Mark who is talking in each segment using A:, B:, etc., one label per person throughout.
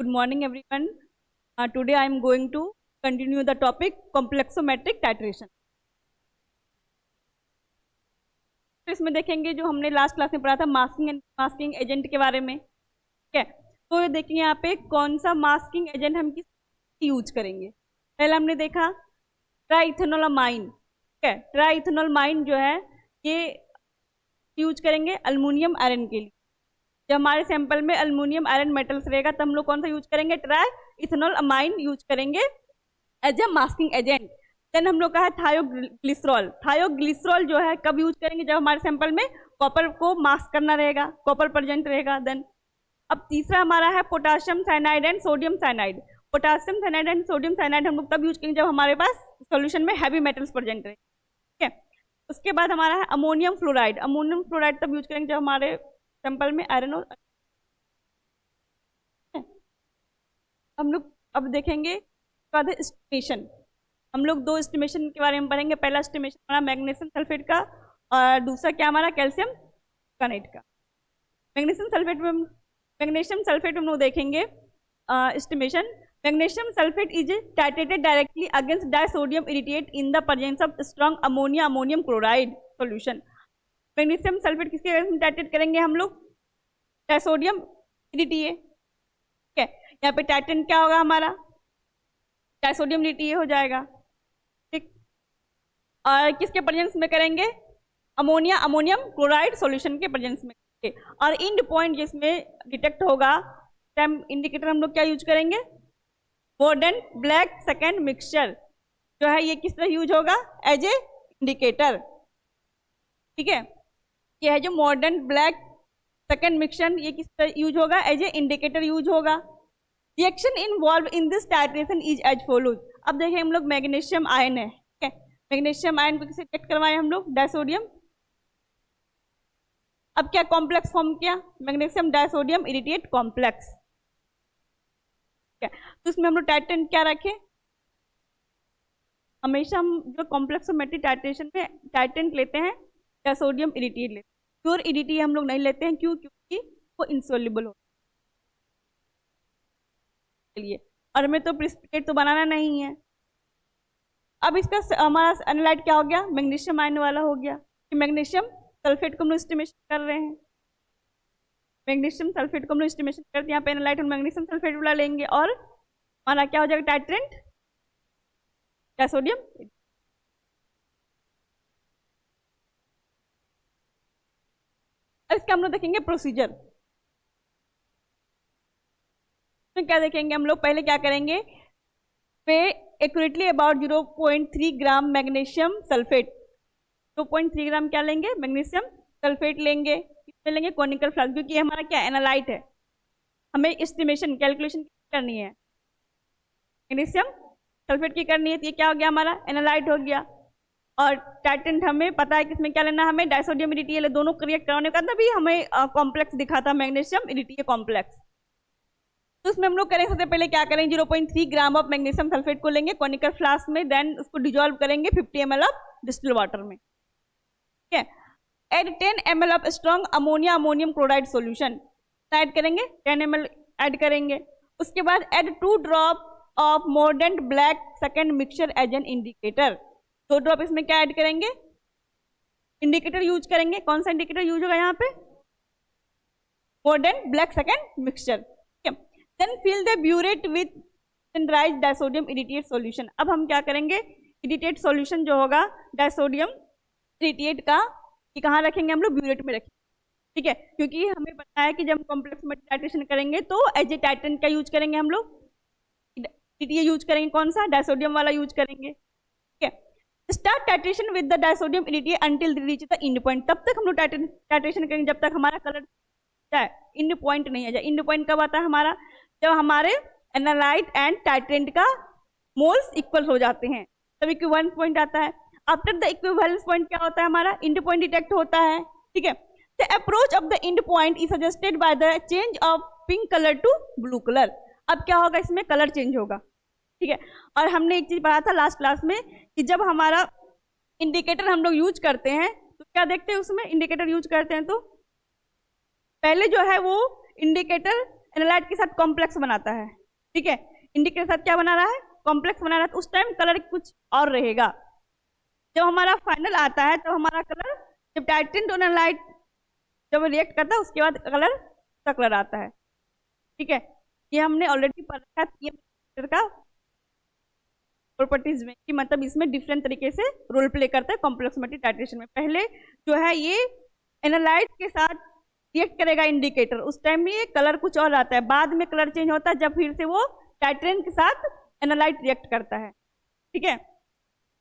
A: Good morning, everyone. Today I am going to continue the topic complexometric titration. तो इसमें देखेंगे जो हमने लास्ट क्लास में पढ़ा था मास्किंग एजेंट के बारे में, ठीक है। तो देखेंगे यहाँ पे कौन सा मास्किंग एजेंट हम किस यूज करेंगे। पहले हमने देखा ट्राइथेनोलामाइन, ठीक है। ट्राइथेनोलामाइन जो है ये यूज करेंगे अल्युमिनियम आयरन के लिए। जब हमारे सैंपल में अल्युमिनियम आयरन मेटल्स रहेगा तब हम लोग कौन सा यूज करेंगे, ट्राइथेनॉल अमाइन यूज करेंगे as a masking agent. Then हम लोग का है थायोग्लिसरॉल। थायोग्लिसरॉल जो है कब यूज करेंगे, जब हमारे सैंपल में कॉपर को मास्क करना रहेगा, कॉपर प्रेजेंट रहेगा। देन अब तीसरा हमारा है potassium cyanide and sodium cyanide. Potassium cyanide and sodium cyanide हम लोग तब यूज करेंगे जब हमारे पास सॉल्यूशन में हैवी मेटल्स प्रेजेंट रहे, ठीक है। उसके बाद हमारा है अमोनियम फ्लोराइड। अमोनियम फ्लोराइड तब यूज करेंगे जब हमारे सैंपल में आयरन और हम लोग अब देखेंगे एस्टिमेशन। हम लोग दो एस्टिमेशन के बारे में पढ़ेंगे। पहला एस्टिमेशन हमारा मैग्नीशियम सल्फेट का और दूसरा क्या हमारा कैल्शियम कार्बोनेट का। मैग्नीशियम सल्फेट में हम लोग देखेंगे estimation. Magnesium sulphate is titrated directly against disodium irritate in the presence of strong ammonium chloride solution. Magnesium sulphate किसके अगेंस्ट में टाइट्रेट करेंगे हम लोग, डाइसोडियम इरिटेट, ठीक है। यहाँ पे टाइटेंट क्या होगा हमारा, डाइसोडियम इरिटेट हो जाएगा, ठीक। और किसके प्रेजेंस में करेंगे, अमोनियम क्लोराइड सॉल्यूशन के प्रेजेंस में करेंगे। और इंड पॉइंट जिसमें डिटेक्ट होगा टाइम इंडिकेटर हम लोग क्या यूज करेंगे, मॉडर्न ब्लैक सेकेंड मिक्सचर जो है ये किस तरह यूज होगा, एज ए इंडिकेटर, ठीक है। ये है जो मॉडर्न ब्लैक सेकेंड मिक्सचर, ये किस तरह यूज होगा, एज ए इंडिकेटर यूज होगा। Reaction involve in this titration is as follows. अब देखें हम लोग मैग्नीशियम आयन है, ठीक है। मैग्नीशियम आयन को किसे रिएक्ट करवाए हम लोग, डाइसोडियम। अब क्या कॉम्प्लेक्स फॉर्म किया, मैग्नीशियम डाइसोडियम इरिटेट कॉम्प्लेक्स, ठीक है। तो इसमें हम लोग टाइटेंट क्या रखें, हमेशा हम जो कॉम्प्लेक्सोमेट्रिक टाइट्रेशन में टाइटेंट लेते हैं, डाइसोडियम इरिटेट लेते हैं। प्योर इरिटेट हम लोग नहीं लेते हैं, क्यों, क्योंकि वो इंसोल्युबल होता है लिए, और हमें तो प्रिसिपिटेट तो बनाना नहीं है। अब इसका हमारा एनालाइट क्या हो गया, मैग्नीशियम आयन वाला हो गया। कि मैग्नीशियम सल्फेट को हम लोग एस्टिमेशन कर रहे हैं, मैग्नीशियम सल्फेट को हम लोग एस्टिमेशन करते हैं। यहाँ पे एनालाइट हम मैग्नीशियम सल्फेट वाला लेंगे और हमारा क्या हो जाएगा, टाइट्रेंट डाइसोडियम। इसका हम लोग देखेंगे प्रोसीजर। तो क्या देखेंगे हम लोग, पहले क्या करेंगे, पे accurately about 0.3 gram magnesium sulphate. 0.3 ग्राम क्या लेंगे, मैग्नीशियम सल्फेट लेंगे। किसमें लेंगे, कॉनिकल फ्लास्क, क्योंकि हमारा क्या एनालाइट है, हमें एस्टिमेशन कैलकुलेशन करनी है, मैग्नीशियम सल्फेट की करनी है। तो ये क्या हो गया, हमारा एनालाइट हो गया। और टाइटेंट हमें पता है किसमें क्या लेना, हमें डाइसोडियम इरिटेट, दोनों को रिएक्ट कराने का तभी हमें कॉम्प्लेक्स दिखा था, मैग्नीशियम इरिटेट कॉम्प्लेक्स। तो उसमें हम लोग करेंगे, सबसे पहले क्या करेंगे, 0.3 ग्राम ऑफ मैग्नीशियम सल्फेट को लेंगे कॉनिकल फ्लास्क में, देन उसको डिजोल्व करेंगे 50 ml ऑफ डिस्टिल वाटर में, ठीक है। Add 10 ml of strong ammonium chloride solution add करेंगे, 10 ml ऐड करेंगे। उसके बाद एड 2 ड्रॉप ऑफ मॉडर्न black second mixture as an indicator. 2 drop इसमें क्या ऐड करेंगे, इंडिकेटर यूज करेंगे। कौन सा इंडिकेटर यूज होगा यहाँ पे, modern black second mixture. Then fill the burette with standardized disodium irritate solution. अब हम क्या करेंगे, इरिटेट सॉल्यूशन जो होगा डाइसोडियम इरिटेट का, ये कहाँ रखेंगे हम लोग, ब्यूरेट में रखेंगे, ठीक है। क्योंकि हमें पता है कि जब हम कॉम्प्लेक्स में टाइट्रेशन करेंगे तो एज ए टाइटेंट का यूज करेंगे हम लोग, इरिटेट यूज करेंगे, कौन सा, डाइसोडियम वाला यूज करेंगे, ठीक है। Start titration with the disodium edetate until reach the end point. तब तक हम लोग टाइट्रेशन करेंगे जब तक हमारा कलर इंड पॉइंट नहीं आ जाए। इंड पॉइंट कब आता है हमारा, जब हमारे एनालाइट एंड टाइट्रेंट का मोल्स इक्वल हो जाते हैं, तब इक्विवेलेंस पॉइंट आता है। आफ्टर द इक्विवेलेंस पॉइंट क्या होता है, हमारा इंड पॉइंट डिटेक्ट होता है, ठीक है। The approach of the end point is suggested by the change of pink colour to blue colour. अब क्या होगा, इसमें कलर चेंज होगा, ठीक है। और हमने एक चीज पढ़ा था लास्ट क्लास में कि जब हमारा इंडिकेटर हम लोग यूज करते हैं तो क्या देखते हैं, उसमें इंडिकेटर यूज करते हैं तो पहले जो है वो इंडिकेटर एनालाइट के साथ कॉम्प्लेक्स बनाता है, ठीक है, इंडिकेटर के साथ क्या बना रहा है, कॉम्प्लेक्स बना रहा है, तो उस टाइम कलर कुछ और रहेगा। जब हमारा फाइनल आता है तो हमारा कलर, जब टाइटेन टू एनालाइट जब रिएक्ट करता है उसके बाद कलर आता है, ठीक है। ये हमने ऑलरेडी पढ़ रखा है का प्रॉपर्टीज में, कि मतलब इसमें डिफरेंट तरीके से रोल प्ले करता है कॉम्प्लेक्सिटी टाइट्रेशन में। पहले जो है ये एनालाइट के साथ रिएक्ट करेगा इंडिकेटर, उस टाइम में ये कलर कुछ और आता है, बाद में कलर चेंज होता है जब फिर से वो टाइट्रेन के साथ एनालाइट रिएक्ट करता है, ठीक है,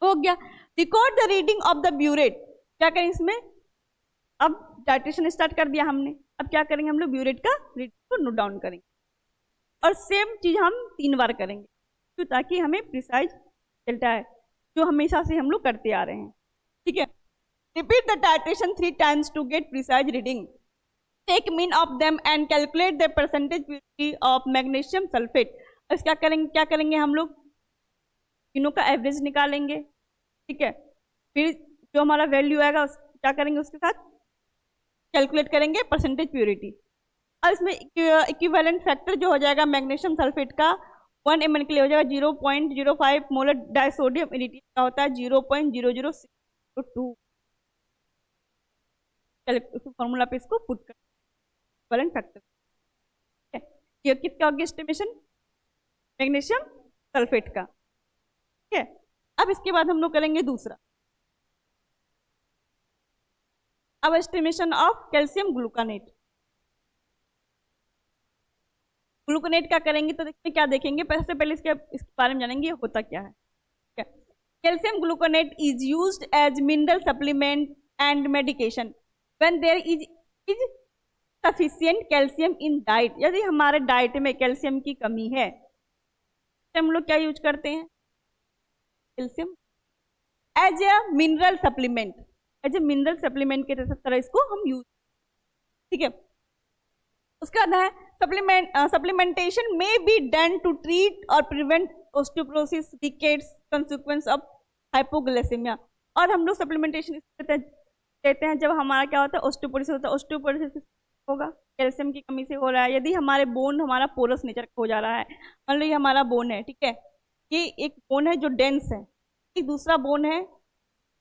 A: हो गया। Record the reading of the burette, क्या करें इसमें, अब टाइट्रेशन स्टार्ट कर दिया हमने, अब क्या करेंगे हम लोग, ब्यूरेट का रीडिंग को नोट डाउन करेंगे, और सेम चीज हम 3 बार करेंगे, तो ताकि हमें प्रिसाइज चलता है, जो हमेशा से हम लोग करते आ रहे हैं, ठीक है। Repeat the titration 3 times to get precise reading, take mean of them and calculate the percentage purity of magnesium sulphate. अब क्या करेंगे हम लोग, तीनों का एवरेज निकालेंगे, ठीक है, फिर जो हमारा वैल्यू आएगा क्या करेंगे, उसके साथ कैलकुलेट करेंगे परसेंटेज प्योरिटी। और इसमें इक्विवेलेंट फैक्टर जो हो जाएगा मैग्नीशियम सल्फेट का 1 ml के लिए हो जाएगा 0.05 मोलर, डाइसोडियम इरिडियम का होता है 0.00602। फॉर्मूला पे इसको पुट कर इक्विवेलेंट फैक्टर, ठीक है। ये किसका हो गया एस्टिमेशन, मैग्नीशियम सल्फेट का, ठीक है। अब इसके बाद हम लोग करेंगे दूसरा, अब एस्टिमेशन ऑफ कैल्शियम ग्लूकानेट। ग्लूकोनेट क्या करेंगे, तो देखते क्या देखेंगे, सबसे पहले इसके बारे में जानेंगे होता क्या है। Calcium gluconate is used as mineral supplement and medication when there is sufficient calcium in diet. यदि हमारे डाइट में कैल्शियम की कमी है तो हम लोग क्या यूज करते हैं, calcium as a mineral supplement, as a mineral supplement के तरह इसको हम यूज, ठीक है। उसका बाद है सप्लीमेंटेशन में बी डन टू ट्रीट और prevent osteoporosis, rickets, consequence of hypoglycaemia. और हम लोग सप्लीमेंटेशन देते हैं जब हमारा क्या होता है, ऑस्टियोपोरोसिस होता है। ऑस्टियोपोरोसिस होगा कैल्शियम की कमी से हो रहा है, यदि हमारे बोन हमारा पोरस नेचर हो जा रहा है, मान लो ये हमारा बोन है, ठीक है, ये एक बोन है जो डेंस है, एक दूसरा बोन है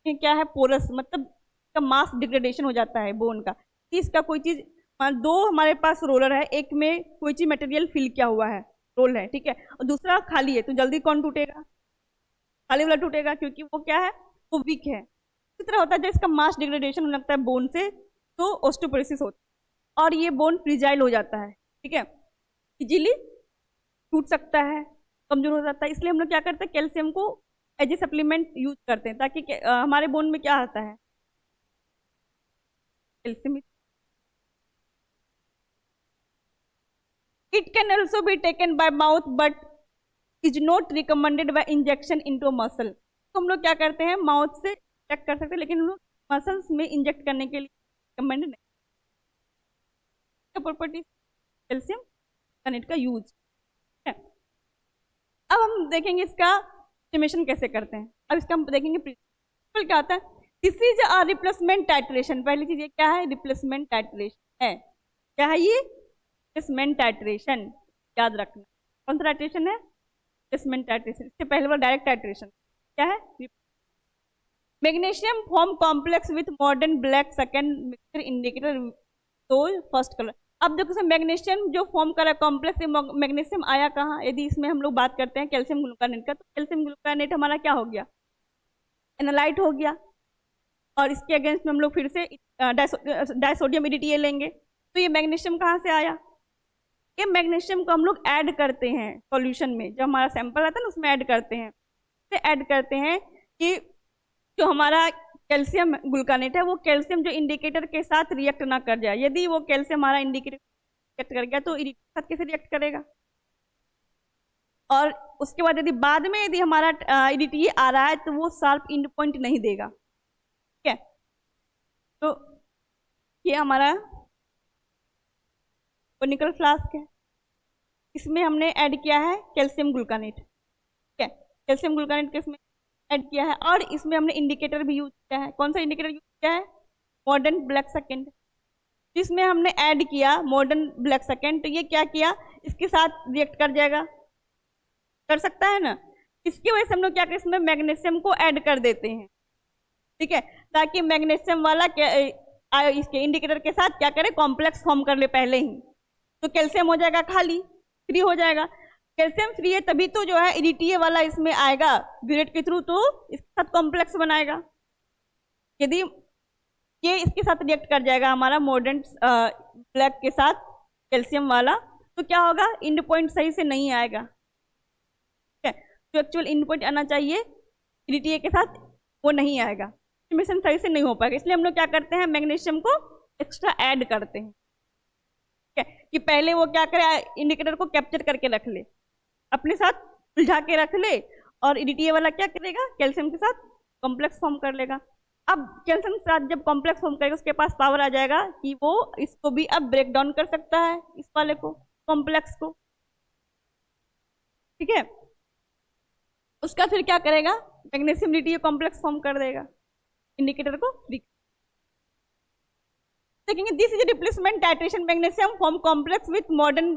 A: ये क्या है, पोरस, मतलब का मास डिग्रेडेशन हो जाता है बोन का। इसका कोई चीज, दो हमारे पास रोलर है, एक में कोई चीज मटेरियल फिल किया हुआ है, रोल है, ठीक है, और दूसरा खाली है, तो जल्दी कौन टूटेगा, खाली वाला टूटेगा, क्योंकि वो क्या है, वो वीक है। इस तरह होता है जब इसका मास डिग्रेडेशन होने लगता है बोन से, तो ऑस्टियोपोरोसिस होता है और ये बोन फ्रीजाइल हो जाता है, ठीक है, इजीली टूट सकता है, कमजोर हो जाता है। इसलिए हम लोग क्या करते हैं, कैल्शियम को एज ए सप्लीमेंट यूज करते हैं, ताकि हमारे बोन में क्या आता है, calcium. It can also be taken by mouth but is not recommended by injection into muscle। तो हम लोग क्या करते हैं, माउथ से इंजेक्ट कर सकते हैं, लेकिन हम लोग मसल्स में इंजेक्ट करने के लिए रिकमेंडेड नहीं। प्रॉपर्टी कैल्शियम कार्बोनेट का यूज है। अब हम देखेंगे इसका एस्टिमेशन कैसे करते हैं। अब इसका हम देखेंगे प्रिंसिपल क्या होता है। This is a replacement titration. पहली चीज ये क्या है, रिप्लेसमेंट टाइट्रेशन है। क्या है ये, रिप्लेसमेंट टाइट्रेशन, याद रखना। कौन सा टाइट्रेशन है, रिप्लेसमेंट टाइट्रेशन। इससे पहले वाला डायरेक्ट टाइट्रेशन क्या है, magnesium form complex with modern black second mixture indicator तो फर्स्ट कलर। अब देखो मैग्नीशियम जो फॉर्म करा कॉम्प्लेक्स, मैग्नीशियम आया कहाँ, यदि इसमें हम लोग बात करते हैं कैल्शियम ग्लूकानेट का, तो कैल्शियम ग्लूकानेट हमारा क्या हो गया, एनालाइट हो गया। और इसके अगेंस्ट में हम लोग फिर से डाइसोडियम EDTA लेंगे। तो ये मैग्नीशियम कहाँ से आया, ये मैग्नीशियम को हम लोग ऐड करते हैं सॉल्यूशन में, जब हमारा सैंपल आता है ना उसमें ऐड करते हैं। ऐड करते हैं कि जो हमारा कैल्शियम ग्लूकानेट है वो कैल्शियम जो इंडिकेटर के साथ रिएक्ट ना कर जाए। यदि वो कैल्शियम हमारा इंडिकेटर रिएक्ट कर गया तो EDTA के साथ कैसे रिएक्ट करेगा। और उसके बाद यदि बाद में यदि हमारा EDTA आ रहा है तो वो शार्प एंड पॉइंट नहीं देगा, ठीक है। तो ये हमारा कोनिकल फ्लास्क है, इसमें हमने ऐड किया है कैल्शियम ग्लूकानेट, ठीक है। कैल्शियम ग्लूकानेट के इसमें ऐड किया है और इसमें हमने इंडिकेटर भी यूज किया है। कौन सा इंडिकेटर यूज किया है, मॉडर्न ब्लैक सेकेंड, इसमें हमने ऐड किया मॉडर्न ब्लैक सेकेंड, तो ये क्या किया, इसके साथ रिएक्ट कर जाएगा, कर सकता है ना। इसकी वजह से हम लोग क्या करें, इसमें मैग्नीशियम को ऐड कर देते हैं, ठीक है, ताकि मैग्नीशियम वाला इसके इंडिकेटर के साथ क्या करे, कॉम्प्लेक्स फॉर्म कर ले पहले ही, तो कैल्शियम हो जाएगा खाली, फ्री हो जाएगा। कैल्शियम फ्री है तभी तो जो है EDTA वाला इसमें आएगा ब्यूरेट के थ्रू, तो इसके साथ कॉम्प्लेक्स बनाएगा। यदि ये इसके साथ रिएक्ट कर जाएगा हमारा मॉडर्न ब्लैक के साथ कैल्शियम वाला, तो क्या होगा, इंड पॉइंट सही से नहीं आएगा, ठीक है, जो एक्चुअल इंड पॉइंट आना चाहिए EDTA के साथ वो नहीं आएगा, एस्टिमेशन सही से नहीं हो पाएगा। इसलिए हम लोग क्या करते हैं, मैग्नीशियम को एक्स्ट्रा ऐड करते हैं, ठीक है, कि पहले वो क्या करे, इंडिकेटर को कैप्चर करके रख ले, अपने साथ उलझा के रख ले, और EDTA वाला क्या करेगा, कैल्शियम के साथ कॉम्प्लेक्स फॉर्म कर लेगा। अब कैल्शियम के साथ जब कॉम्प्लेक्स फॉर्म करेगा, उसके पास पावर आ जाएगा कि वो इसको भी अब ब्रेक डाउन कर सकता है, इस वाले को, कॉम्प्लेक्स को, ठीक है। उसका फिर क्या करेगा, मैग्नीशियम EDTA कॉम्प्लेक्स फॉर्म कर देगा, इंडिकेटर को फ्री। देखेंगे this is replacement titration magnesium form complex with modern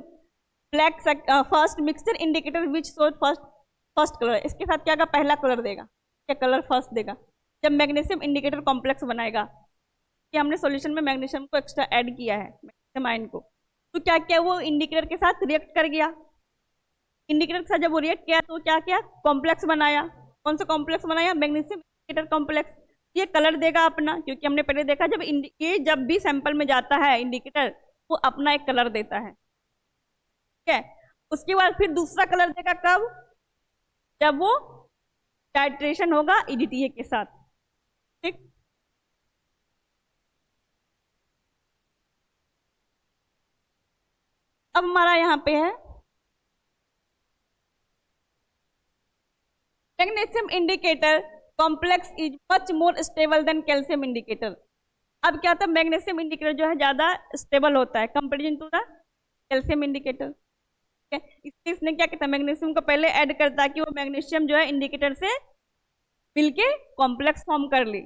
A: black first mixture indicator which shows first colour. इसके साथ क्या, पहला कलर देगा, क्या कलर फर्स्ट देगा जब मैग्नीशियम इंडिकेटर कॉम्प्लेक्स बनाएगा, कि हमने सॉल्यूशन में मैग्नीशियम को एक्स्ट्रा ऐड किया है, मैग्नीशियम आयन को, तो क्या किया, वो इंडिकेटर के साथ रिएक्ट कर गया, इंडिकेटर के साथ जब वो रिएक्ट किया तो क्या किया, कॉम्प्लेक्स बनाया। कौन सा कॉम्प्लेक्स बनाया, मैग्नीशियम इंडिकेटर कॉम्प्लेक्स। ये कलर देगा अपना, क्योंकि हमने पहले देखा जब ये जब भी सैंपल में जाता है इंडिकेटर, वो अपना एक कलर देता है, ठीक है। उसके बाद फिर दूसरा कलर देगा कब, जब वो टाइट्रेशन होगा EDTA के साथ, ठीक। अब हमारा यहाँ पे है magnesium indicator complex is much more stable then calcium indicator. अब क्या था, मैग्नीशियम इंडिकेटर जो है ज्यादा स्टेबल होता है comparison to the calcium indicator, इसलिए इसने क्या कहता है, मैग्नीशियम को पहले ऐड करता है कि वो मैग्नीशियम जो है इंडिकेटर से मिलके कॉम्प्लेक्स फॉर्म कर ले।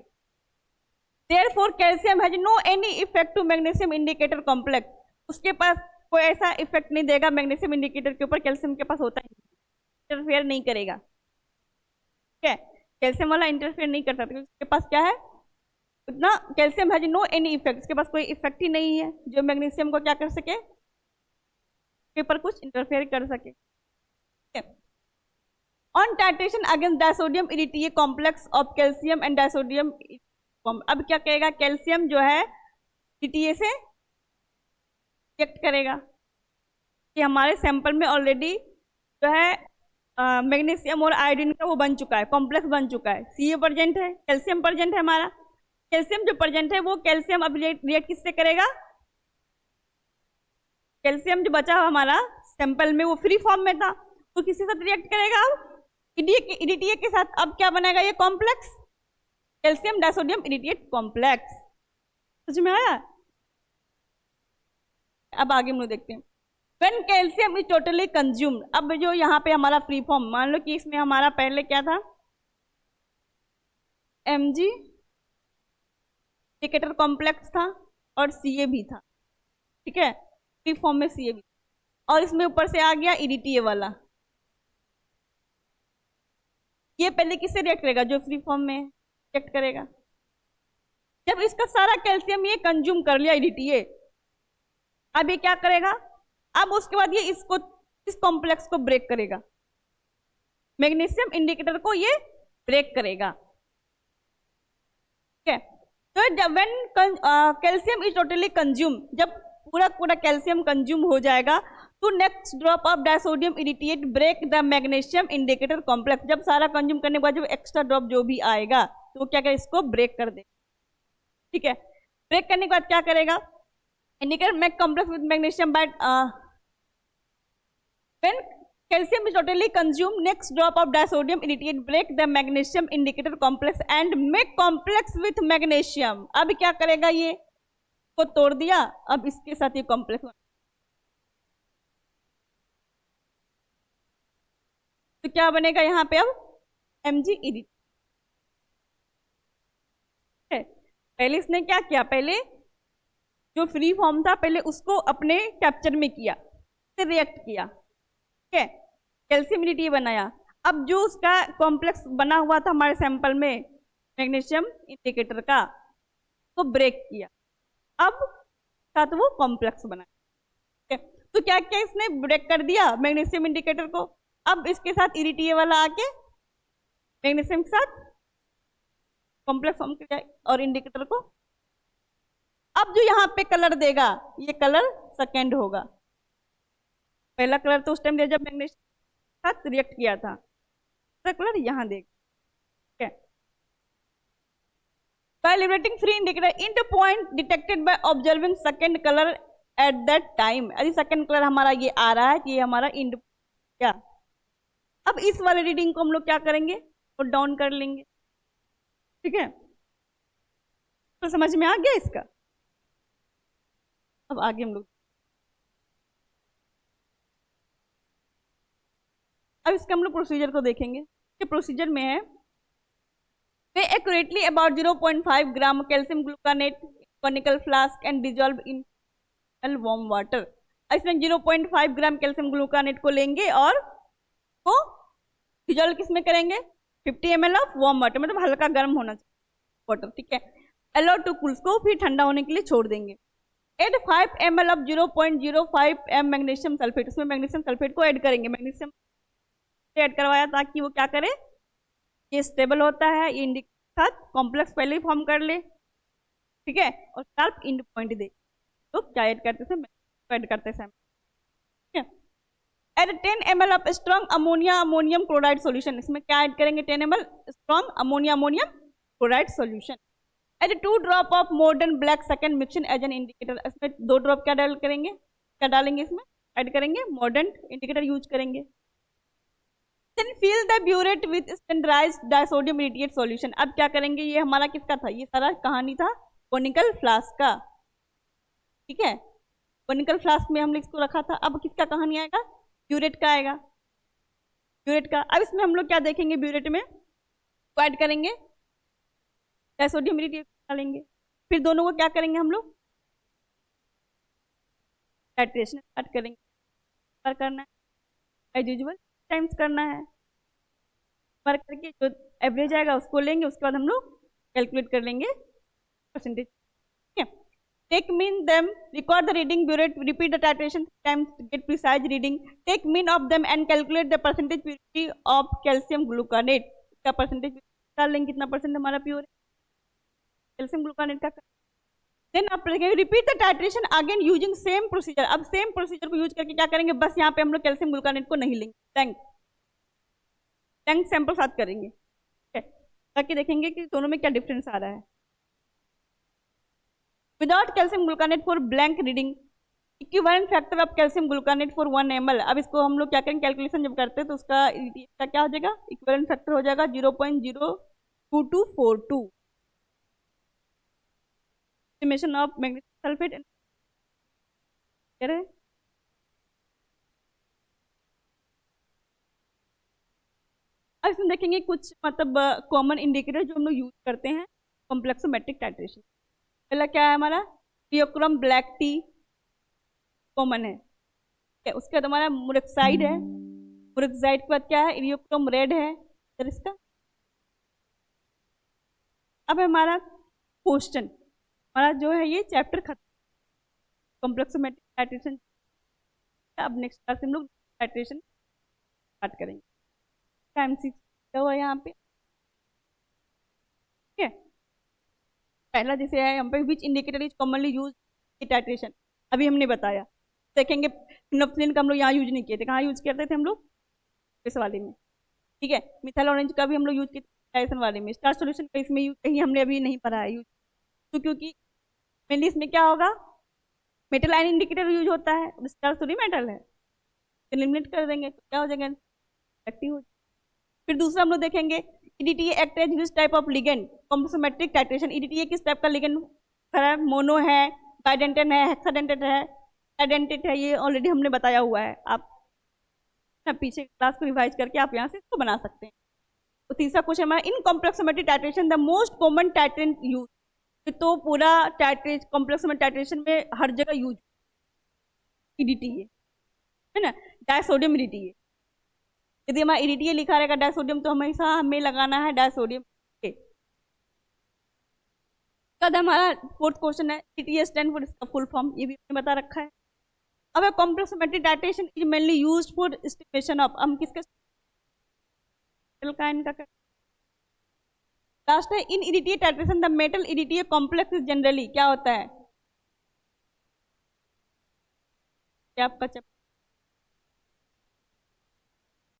A: Therefore calcium has no any effect to magnesium indicator complex, उसके पास कोई ऐसा इफेक्ट नहीं देगा मैग्नीशियम इंडिकेटर के ऊपर, कैल्शियम के पास होता है, इंटरफेयर नहीं करेगा, ठीक है, कैल्शियम वाला इंटरफेयर नहीं करता, क्योंकि उसके पास क्या है, उतना calcium has no any effect, उसके पास कोई इफेक्ट ही नहीं है जो मैग्नीशियम को क्या कर सके, के ऊपर कुछ इंटरफेयर कर सके। On titration against disodium EDTA complex of calcium and disodium, अब क्या कहेगा, कैल्शियम जो है EDTA से रिएक्ट करेगा, कि हमारे सैंपल में ऑलरेडी जो है मैग्नीशियम और आयोडीन का वो बन चुका है, कॉम्प्लेक्स बन चुका है, Ca प्रेजेंट है, कैल्शियम प्रेजेंट है हमारा, कैल्शियम जो प्रेजेंट है वो कैल्शियम अब रिएक्ट किससे करेगा, कैल्शियम जो बचा हुआ हमारा सैंपल में वो फ्री फॉर्म में था, तो किसके साथ रिएक्ट करेगा, अब EDTA के साथ। अब क्या बनेगा, ये कॉम्प्लेक्स कैल्शियम डायसोडियम EDTA कॉम्प्लेक्स, समझ में आया। अब आगे हम लोग देखते हैं, when calcium is totally consumed. अब जो यहाँ पे हमारा फ्री फॉर्म, मान लो कि इसमें हमारा पहले क्या था, Mg इंडिकेटर कॉम्प्लेक्स था और Ca भी था, ठीक है, फ्री फॉर्म में Ca भी, और इसमें ऊपर से आ गया EDTA वाला। ये पहले किससे रिएक्ट करेगा, जो फ्री फॉर्म में रिएक्ट करेगा। जब इसका सारा कैल्शियम ये कंज्यूम कर लिया EDTA, अब ये क्या करेगा, अब उसके बाद ये इसको, इस कॉम्प्लेक्स को ब्रेक करेगा, मैग्नीशियम इंडिकेटर को ये ब्रेक करेगा, ठीक है। तो जब when calcium is totally consume, जब पूरा पूरा कैल्शियम कंज्यूम हो जाएगा, तो next drop of disodium EDTA break the magnesium indicator complex. जब सारा कंज्यूम करने के बाद जब एक्स्ट्रा ड्रॉप जो भी आएगा, तो वो क्या करेगा, इसको ब्रेक कर देगा, ठीक है। ब्रेक करने के बाद क्या करेगा, indicator mag complex with magnesium by when calcium is totally consume, next drop of disodium EDTA break the magnesium indicator complex and make complex with magnesium. अब क्या करेगा, ये को तोड़ दिया, अब इसके साथ ये कॉम्प्लेक्स, तो क्या बनेगा यहाँ पे, अब Mg EDTA। पहले इसने क्या किया, पहले जो फ्री फॉर्म था पहले उसको अपने कैप्चर में किया, फिर रिएक्ट किया, ठीक है, कैल्शियम EDTA बनाया। अब जो उसका कॉम्प्लेक्स बना हुआ था हमारे सैंपल में मैग्नीशियम इंडिकेटर का, तो ब्रेक किया, अब साथ वो कॉम्प्लेक्स बना, ठीक है। तो क्या क्या इसने ब्रेक कर दिया मैग्नीशियम इंडिकेटर को। अब इसके साथ EDTA वाला आके मैग्नीशियम के साथ कॉम्प्लेक्स फॉर्म किया और इंडिकेटर को, अब जो यहाँ पे कलर देगा ये कलर सेकेंड होगा। पहला कलर तो उस टाइम दिया जब मैग्नीशियम के साथ रिएक्ट किया था, दूसरा कलर यहाँ देगा, ठीक है। By liberating free indicator into point detected by observing second color at that time, अभी सेकंड कलर हमारा ये आ रहा है कि ये हमारा इंड क्या। अब इस वाले रीडिंग को हम लोग क्या करेंगे, नोट डाउन कर लेंगे, ठीक है। तो समझ में आ गया इसका। अब आगे हम लोग अब इसका हम लोग प्रोसीजर को देखेंगे कि प्रोसीजर में है weigh accurately about 0.5 gram calcium gluconate in conical flask and dissolve in warm water। इसमें 0.5 ग्राम कैल्शियम ग्लूकानेट को लेंगे और को डिजोल्व किसमें करेंगे, 50 ml ऑफ वार्म वाटर, मतलब हल्का गर्म होना चाहिए वाटर, ठीक है। अलाउ टू कूल, को फिर ठंडा होने के लिए छोड़ देंगे। Add 5 ml of 0.05 m magnesium sulphate, उसमें मैग्नीशियम सल्फेट को ऐड करेंगे, मैग्नीशियम ऐड करवाया ताकि वो क्या करे, ये स्टेबल होता है, ये इंडिकेटर साथ कॉम्प्लेक्स पहले ही फॉर्म कर ले, ठीक है, और शार्प इंड पॉइंट दे। तो क्या ऐड करते थे, ऐड करते थे, ठीक है। Add 10 ml of strong ammonia ammonium chloride solution, इसमें क्या ऐड करेंगे, 10 ml strong ammonia ammonium chloride solution. Add 2 drop of मॉडर्न black second mixture as an indicator, इसमें 2 ड्रॉप क्या डाल करेंगे, क्या डालेंगे इसमें, ऐड करेंगे, मॉडर्न इंडिकेटर यूज करेंगे। Then fill the burette with standardized disodium irradiate solution। अब क्या करेंगे, ये हमारा किसका था, ये सारा कहानी था कोनिकल फ्लास्क का, ठीक है, कोनिकल फ्लास्क में हमने इसको रखा था। अब किसका कहानी आएगा, ब्यूरेट का आएगा, ब्यूरेट का। अब इसमें हम लोग क्या देखेंगे, ब्यूरेट में तो ऐड करेंगे डायसोडियम इरिडिएट डालेंगे, फिर दोनों को क्या करेंगे हम लोग, टाइट्रेशन स्टार्ट करेंगे, करना है एज यूजुअल टाइम्स करना है, वर्क करके जो एवरेज आएगा उसको लेंगे, उसके बाद हम लोग कैलकुलेट कर लेंगे परसेंटेज, ठीक है। Take mean them, record the reading burette, repeat the titration times to get precise reading, take mean of them and calculate the percentage purity of calcium gluconate, का परसेंटेज निकाल लेंगे, कितना परसेंट हमारा pure है calcium gluconate का। Then आप repeat the titration again using same procedure. अब same procedure को यूज करके क्या करेंगे, बस यहाँ पे हम लोग कैल्शियम ग्लूकानेट को नहीं लेंगे, टैंक सैंपल साथ करेंगे, ठीक है, ताकि देखेंगे कि दोनों में क्या डिफरेंस आ रहा है। Without calcium gluconate for blank reading, equivalent factor of calcium gluconate for 1 ml। अब इसको हम लोग क्या करेंगे, कैलकुलेशन जब करते हैं तो उसका क्या हो जाएगा, इक्विवेलेंट फैक्टर हो जाएगा 0.02242। estimation of magnesium sulfate अब इसमें देखेंगे कुछ मतलब कॉमन इंडिकेटर जो हम लोग यूज करते हैं कॉम्प्लेक्सोमेट्रिक टाइट्रेशन। पहला क्या है हमारा, थियोक्रोम ब्लैक टी कॉमन है, उसके बाद हमारा मुरक्साइड है, मुरक्साइड के बाद क्या है, इरियोक्रोम रेड है, फिर इसका। अब हमारा क्वेश्चन, हमारा जो है ये चैप्टर खत्म, कॉम्प्लेक्सोमेट्रिक टाइट्रेशन। अब नेक्स्ट क्लास में हम लोग टाइट्रेशन स्टार्ट करेंगे। टाइम 6 क्या हुआ यहाँ पे, ठीक है। पहला जैसे है हम पे which indicator is commonly use titration, अभी हमने बताया। देखेंगे फिनोप्सिलिन का हम लोग यहाँ यूज नहीं किए थे, कहाँ यूज करते थे हम लोग, इस वाले में, ठीक है। मिथाइल ऑरेंज का भी हम लोग यूज किए थे वाले में। स्टार सोल्यूशन का इसमें यूज कहीं हमने अभी नहीं पढ़ा है यूज, तो क्योंकि मेनली इसमें क्या होगा, मेटल आयन इंडिकेटर यूज होता है, स्टार थोड़ी मेटल है, एलिमिनेट कर देंगे तो क्या हो जाएगा, एक्टिव हो। फिर दूसरा हम लोग देखेंगे EDTA act as which type of ligand, complexometric titration. EDTA किस टाइप का लिगेंड है, मोनो है, बाइडेंटेट है, हेक्साडेंटेट है, आइडेंटेट है, ये ऑलरेडी हमने बताया हुआ है। आप पीछे क्लास को रिवाइज करके आप यहाँ से इसको बना सकते हैं। तो तीसरा क्वेश्चन हमारा, in complexometric titration the most common titrant use, तो पूरा टाइट्रेट कॉम्प्लेक्स में टाइट्रेशन में हर जगह यूज ईडीटी है ना, डायसोडियम ईडीटी है। यदि हमारा ईडीटी लिखा रहेगा डायसोडियम तो हमेशा हमें लगाना है डायसोडियम। हमारा फोर्थ क्वेश्चन है ईडीटी स्टैंड फॉर, इसका फुल फॉर्म ये भी हमने बता रखा है। अब complex metal titration is mainly used for estimation of, हम किसका का इनका लास्ट है in EDT titration the metal EDT complex generally क्या होता है, क्या आपका